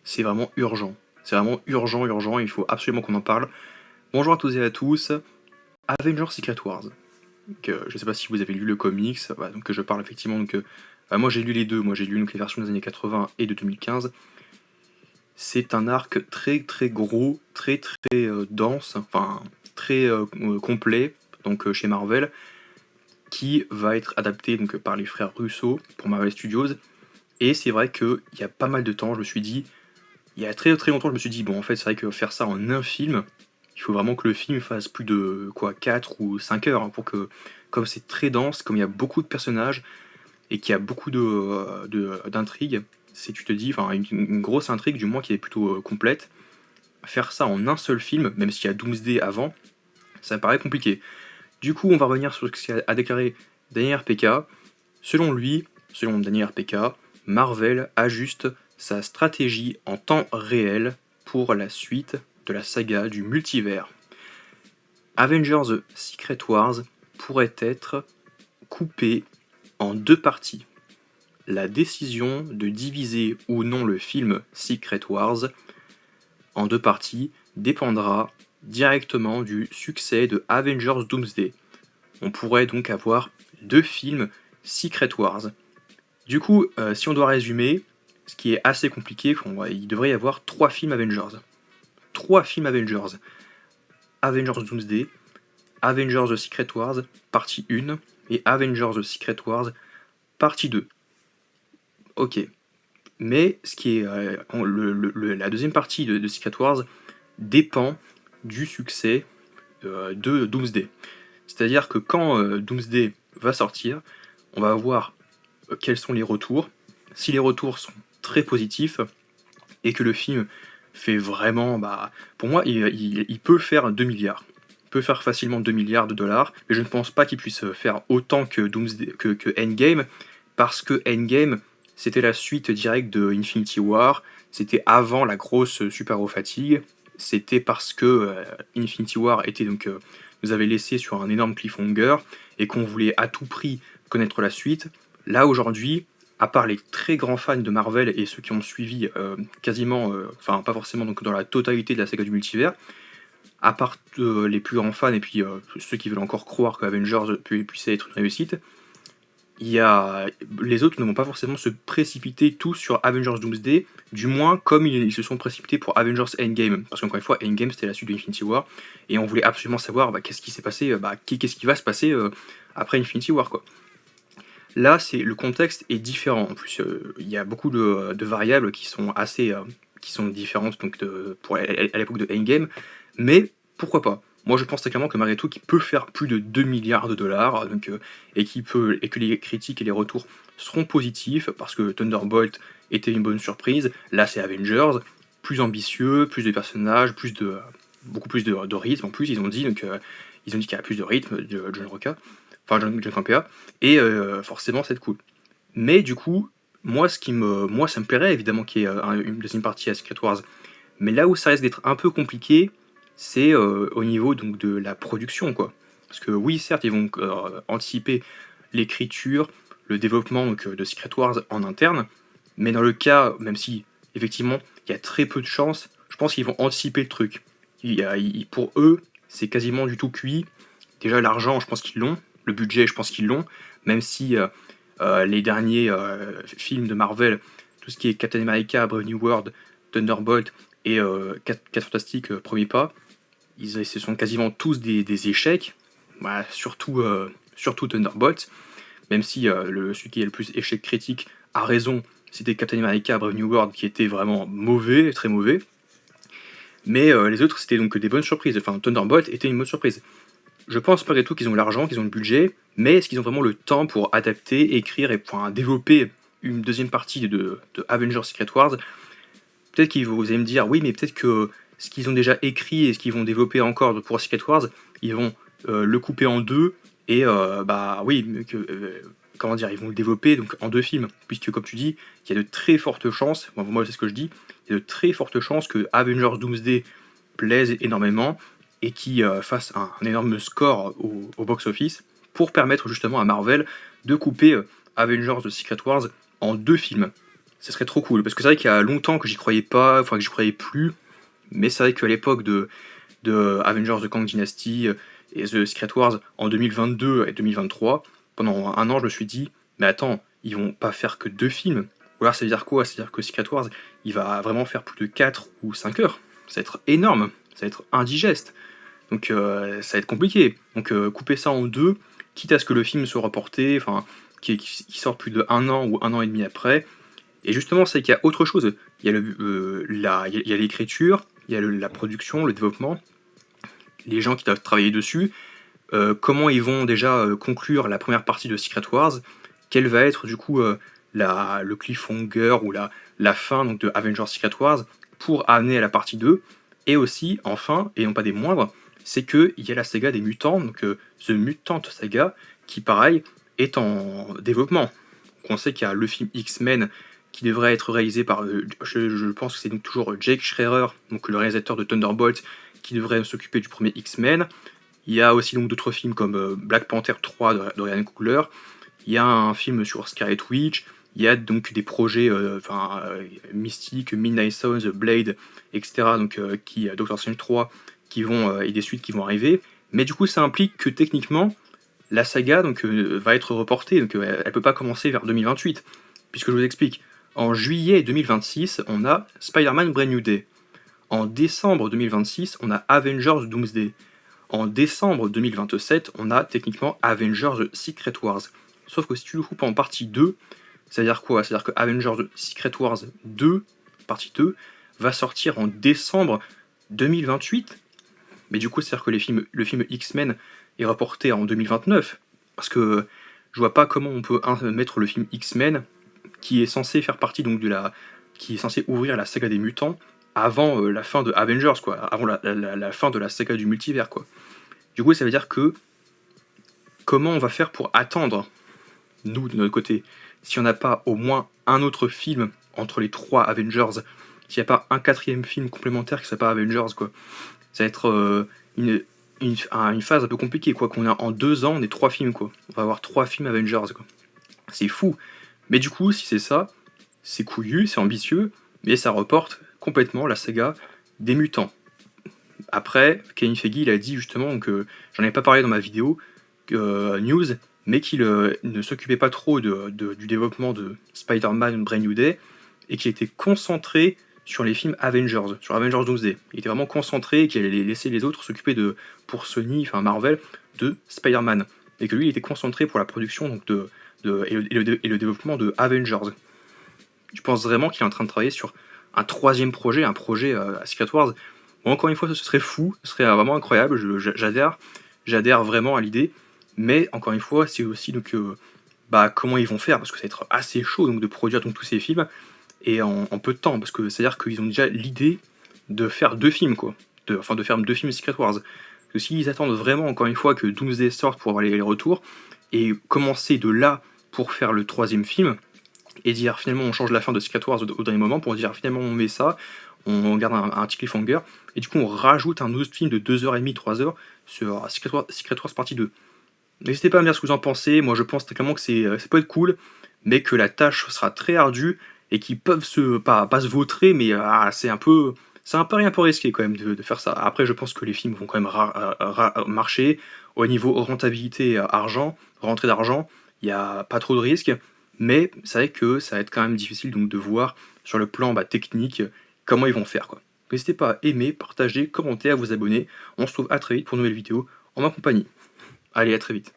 c'est vraiment urgent. C'est vraiment urgent, urgent, il faut absolument qu'on en parle. Bonjour à tous et à tous, Avengers Secret Wars. Donc, je sais pas si vous avez lu le comics, voilà, donc je parle effectivement, moi j'ai lu les deux, moi j'ai lu donc, les versions des années 80 et de 2015. C'est un arc très très gros, très très dense, enfin très complet, donc chez Marvel, qui va être adapté donc, par les frères Russo pour Marvel Studios. Et c'est vrai qu'il y a pas mal de temps, je me suis dit, il y a très très longtemps, je me suis dit, bon, en fait, c'est vrai que faire ça en un film, il faut vraiment que le film fasse plus de 4 ou 5 heures, hein, pour que, comme c'est très dense, comme il y a beaucoup de personnages et qu'il y a beaucoup d'intrigues, c'est tu te dis, enfin, une grosse intrigue, du moins qui est plutôt complète, faire ça en un seul film, même s'il y a Doomsday avant, ça me paraît compliqué. Du coup, on va revenir sur ce qu'a déclaré Daniel RPK. Selon lui, selon Daniel RPK, Marvel ajuste sa stratégie en temps réel pour la suite de la saga du multivers. Avengers Secret Wars pourrait être coupé en deux parties. La décision de diviser ou non le film Secret Wars en deux parties dépendra directement du succès de Avengers Doomsday. On pourrait donc avoir deux films Secret Wars. Du coup, si on doit résumer, ce qui est assez compliqué, il devrait y avoir trois films Avengers. Trois films Avengers. Avengers Doomsday, Avengers The Secret Wars, partie 1, et Avengers The Secret Wars, partie 2. Ok. Mais ce qui est, la deuxième partie de Secret Wars dépend du succès de Doomsday. C'est-à-dire que quand Doomsday va sortir, on va voir quels sont les retours. Si les retours sont très positifs et que le film fait vraiment, pour moi, il peut faire 2 milliards. Il peut faire facilement 2 milliards de dollars, mais je ne pense pas qu'il puisse faire autant que que Endgame, parce que Endgame, c'était la suite directe de Infinity War, c'était avant la grosse super-héros fatigue, c'était parce que Infinity War était nous avait laissé sur un énorme cliffhanger et qu'on voulait à tout prix connaître la suite. Là aujourd'hui, à part les très grands fans de Marvel et ceux qui ont suivi quasiment, enfin pas forcément donc dans la totalité de la saga du multivers, à part les plus grands fans et puis ceux qui veulent encore croire que Avengers puisse être une réussite, les autres ne vont pas forcément se précipiter tous sur Avengers Doomsday, du moins comme ils se sont précipités pour Avengers Endgame, parce qu'encore une fois, Endgame c'était la suite de Infinity War, et on voulait absolument savoir qu'est-ce qui s'est passé, qu'est-ce qui va se passer après Infinity War, quoi. Là, le contexte est différent. En plus, il y a beaucoup de variables qui sont assez qui sont différentes à l'époque de Endgame, mais pourquoi pas. Moi, je pense très clairement que malgré tout, qu'il peut faire plus de 2 milliards de dollars, et que les critiques et les retours seront positifs, parce que Thunderbolt était une bonne surprise. Là, c'est Avengers, plus ambitieux, plus de personnages, beaucoup plus de rythme. En plus, ils ont dit qu'il y a plus de rythme de John Roca, enfin John Campea, et forcément, c'est cool. Mais du coup, moi, ça me plairait évidemment qu'il y ait une deuxième partie à Secret Wars. Mais là où ça risque d'être un peu compliqué, c'est au niveau donc de la production, quoi. Parce que oui, certes, ils vont anticiper l'écriture, le développement de Secret Wars en interne, mais dans le cas, même si effectivement il y a très peu de chances, je pense qu'ils vont anticiper le truc. Pour eux, c'est quasiment du tout cuit. Déjà, l'argent, je pense qu'ils l'ont. Le budget, je pense qu'ils l'ont. Même si les derniers films de Marvel, tout ce qui est Captain America, Brave New World, Thunderbolt et 4 Fantastiques, Premier Pas, ce sont quasiment tous des échecs. Surtout Thunderbolt. Même si celui qui est le plus échec critique a raison, c'était Captain America, Brave New World, qui était vraiment mauvais, très mauvais. Mais les autres, c'était donc des bonnes surprises. Enfin, Thunderbolt était une bonne surprise. Je pense malgré tout qu'ils ont l'argent, qu'ils ont le budget, mais est-ce qu'ils ont vraiment le temps pour adapter, écrire et pour développer une deuxième partie de Avengers Secret Wars? Peut-être qu'ils vous allez me dire, oui, mais peut-être que ce qu'ils ont déjà écrit et ce qu'ils vont développer encore pour Secret Wars, ils vont le couper en deux et oui, comment dire, ils vont le développer donc en deux films, puisque comme tu dis, il y a de très fortes chances, moi c'est ce que je dis, il y a de très fortes chances que Avengers Doomsday plaise énormément et qui fasse un énorme score au box-office pour permettre justement à Marvel de couper Avengers The Secret Wars en deux films. Ce serait trop cool, parce que c'est vrai qu'il y a longtemps que j'y croyais pas, enfin que j'y croyais plus, mais c'est vrai qu'à l'époque de Avengers The Kang Dynasty et The Secret Wars en 2022 et 2023, pendant un an je me suis dit, mais attends, ils vont pas faire que 2 films. Ou alors ça veut dire quoi? Ça veut dire que Secret Wars, il va vraiment faire plus de 4 ou 5 heures. Ça va être énorme, ça va être indigeste. Donc ça va être compliqué. Donc couper ça en deux, quitte à ce que le film soit reporté, enfin, qui sort plus de un an ou un an et demi après. Et justement, c'est qu'il y a autre chose. Il y a il y a l'écriture, il y a la production, le développement, les gens qui doivent travailler dessus, comment ils vont déjà conclure la première partie de Secret Wars, quel va être du coup le cliffhanger ou la fin donc, de Avengers Secret Wars pour amener à la partie 2. Et aussi, enfin, et non pas des moindres, c'est qu'il y a la saga des mutants, donc The Mutant Saga, qui pareil est en développement. Donc, on sait qu'il y a le film X-Men qui devrait être réalisé par, je pense que c'est donc toujours Jake Schreier, donc le réalisateur de Thunderbolt, qui devrait s'occuper du premier X-Men. Il y a aussi donc d'autres films comme Black Panther 3 de Ryan Coogler. Il y a un film sur Scarlet Witch. Il y a donc des projets Mystique, Midnight Suns, Blade, etc. Donc Doctor Strange 3 qui vont et des suites qui vont arriver. Mais du coup, ça implique que techniquement, la saga donc va être reportée. Donc elle peut pas commencer vers 2028, puisque je vous explique. En juillet 2026, on a Spider-Man Brand New Day. En décembre 2026, on a Avengers Doomsday. En décembre 2027, on a techniquement Avengers Secret Wars. Sauf que si tu le coupes en partie 2, c'est-à-dire quoi? C'est-à-dire que Avengers Secret Wars 2, partie 2, va sortir en décembre 2028. Mais du coup, c'est-à-dire que le film X-Men est reporté en 2029. Parce que je vois pas comment on peut mettre le film X-Men, qui est censé faire partie donc qui est censé ouvrir la saga des mutants, avant la fin de Avengers, quoi. Avant la fin de la saga du multivers, quoi. Du coup, ça veut dire que comment on va faire pour attendre, nous, de notre côté, si on n'a pas au moins un autre film entre les 3 Avengers, s'il n'y a pas un 4e film complémentaire qui ne soit pas Avengers, quoi. Ça va être une phase un peu compliquée, quoi. Qu'on a en 2 ans, on est 3 films, quoi. On va avoir 3 films Avengers, quoi. C'est fou. Mais du coup, si c'est ça, c'est couillu, c'est ambitieux, mais ça reporte complètement la saga des mutants. Après, Kevin Feige, il a dit justement que, j'en avais pas parlé dans ma vidéo, news, mais qu'il ne s'occupait pas trop du développement de Spider-Man Brand New Day, et qu'il était concentré sur les films Avengers, sur Avengers Doomsday. Il était vraiment concentré et qu'il allait laisser les autres s'occuper pour Sony, enfin Marvel, de Spider-Man. Et que lui, il était concentré pour la production donc et le développement de Avengers. Je pense vraiment qu'il est en train de travailler sur un 3e projet, un projet à Secret Wars. Bon, encore une fois, ce serait fou, ce serait vraiment incroyable, j'adhère vraiment à l'idée, mais encore une fois, c'est aussi donc, comment ils vont faire, parce que ça va être assez chaud donc, de produire donc, tous ces films, et en peu de temps, parce que c'est-à-dire qu'ils ont déjà l'idée de faire 2 films, quoi. De faire 2 films Secret Wars. Parce que s'ils attendent vraiment, encore une fois, que Doomsday sorte pour avoir les retours, et commencer de là pour faire le 3e film, et dire finalement on change la fin de Secret Wars au dernier moment pour dire finalement on met ça, on garde un petit cliffhanger, et du coup on rajoute un autre film de 2h30, 3h sur Secret Wars partie 2. N'hésitez pas à me dire ce que vous en pensez, moi je pense clairement que ça peut être cool, mais que la tâche sera très ardue, et qu'ils peuvent pas se vautrer, mais c'est un peu rien peu risqué quand même de faire ça. Après je pense que les films vont quand même marcher, au niveau rentabilité argent, rentrée d'argent, il n'y a pas trop de risques, mais c'est vrai que ça va être quand même difficile donc de voir sur le plan technique comment ils vont faire, quoi. N'hésitez pas à aimer, partager, commenter, à vous abonner. On se retrouve à très vite pour une nouvelle vidéo en ma compagnie. Allez, à très vite.